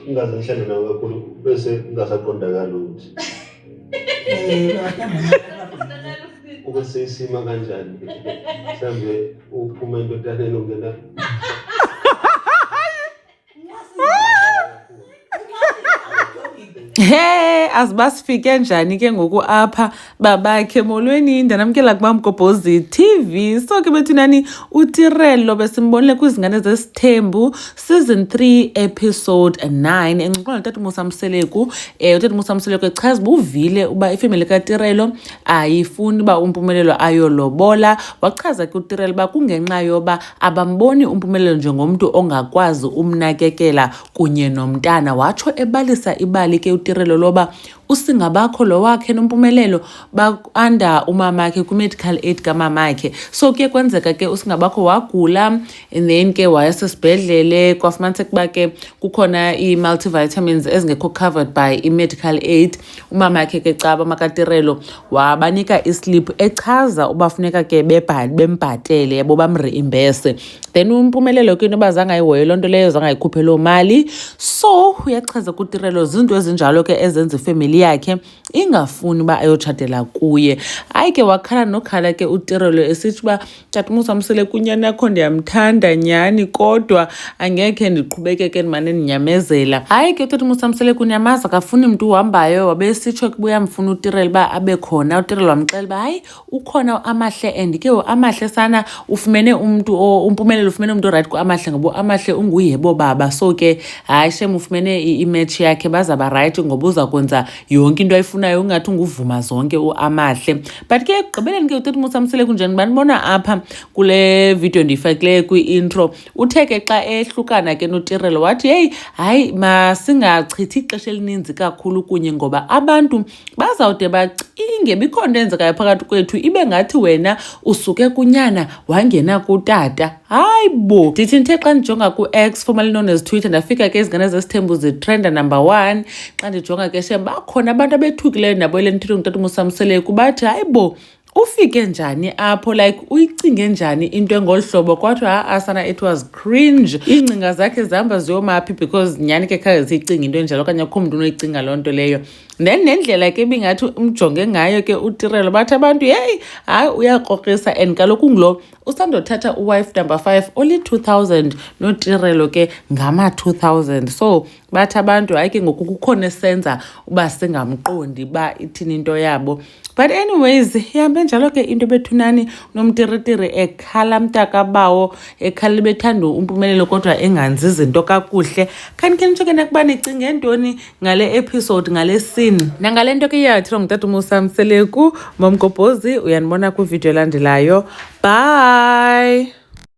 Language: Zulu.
Ungaze nawe kakhulu bese ungasaqondakali ukuthi ubese isima kanjani. Mhlambe uphuma endodaneni ungena Hey, asibasifike njani ke ngoku apha babakhe molweni ndanamkela kubaMgobhozi TV. So ke bethunani uTirelo besimbonile kwizingane zesithembu season 3 episode 9 engxoxweni noTata Musa Mseleku. uTata Musa Mseleku echaza buvile uba ifamily kaTirelo ayifuni uba uMpumelelo ayolobola. Wachaza ke uTirelo uba kungenxa yoba abamboni uMpumelelo njengomuntu ongakwazi umnakekela kunye nomntana. Watsho ebalisa ibali ke uTirelo loba usingabakho lo wakhe noMpumelelo ba-under umamakhe ku-medical aid kamamakhe. So kuye kwenzeka ke usingabakho wagula and then ke wayesesibhedlele kwafumaniseka uba ke kukhona ii-multivitamins ezingekho covered by i-medical aid. Umamakhe ke caba makaTirelo wabanika islip echaza uba funeka ke bembhatele yabo bamreimbese. Then uMpumelelo ke into yoba zange ayihoye loo nto leyo, zange ayikhuphe loo mali. So uyachaza kuTirelo zinto ezinjalo ke ezenza ifamily yakhe ingafuni uba ayotshatela kuye. Hayi ke wakhala nokhala ke uTirelo esithi uba Tata Musa Mseleku unyana yakho ndiyamthanda nyhani kodwa angekhe ndiqhubekeke ndimane ndinyamezela. Hayi ke uTata Musa Mseleku unyamaza akafuni mntu uhambayo. Wabesitsho ke uyamfuna uTirelo uba abe khona. uTirelo wamxelela uba hayi ukhona amahle and ke amahle sana ufumene uMpumelelo ufumene umuntu orayithi ku-Amahle ngoba uAmahle unguyebo baba. So ke hayi shem ufumene imatch yakhe bazaba right ngoba uza kwenza yonke into ayifunayo ungathi unguvuma zonke uAmahle. But ke ekugqibeleni ke uTata Musa Mseleku nje banibona apha kule video ndiyifakileyo kwi-intro uthe ke xa ehlukana ke noTirelo wathi hey hayi masingachithi ixesha elininzi kakhulu kunye ngoba abantu bazawude bacinge bikho nto enzekayo phakathi kwethu ibe ngathi wena usuke kunyana wangena kutata. Hayi bo ndithi ndithe xa ndijonga ku-X formerly known as Twitter ndafika ke izingane zesithembu zitrenda number 1. Xa ndijonga ke shem bakhona abantu abethukileyo nabo elentitho nguTata Musa Mseleku bathi hayi bo ufike njani apho like uyicinge njani into engolu hlobo. Kodwa asana it was cringe. Iingcinga zakhe zihamba ziyomaphi because nyani ke khaze siyicinga into enjalo okanye akho mntu unoyicinga loo nto leyo. Then nendlela ke bingathi umjonge ngayo ke uTirelo bathi abantu hey hayi uyakrokrisa and kaloku ngulo usandothatha uwife number 5 only 2000 noTirelo ke ngama 2000. So bathi abantu hayi ke ngoku kukhona esenza uba singamqondi ba ithini into yabo. But anyways ihambe njalo ke into bethunani nomtiritiri ekhala mntakabawo ekhala bethanda uMpumelelo kodwa enganzi izinto kakuhle. Khanikhe nitsho ke nakuba nicinge ntoni ngale episode ngale scene nangale nto ke yathethwa nguTata Musa Mseleku. MaMgobhozi uyanibona kwivideo elandelayo. Bye.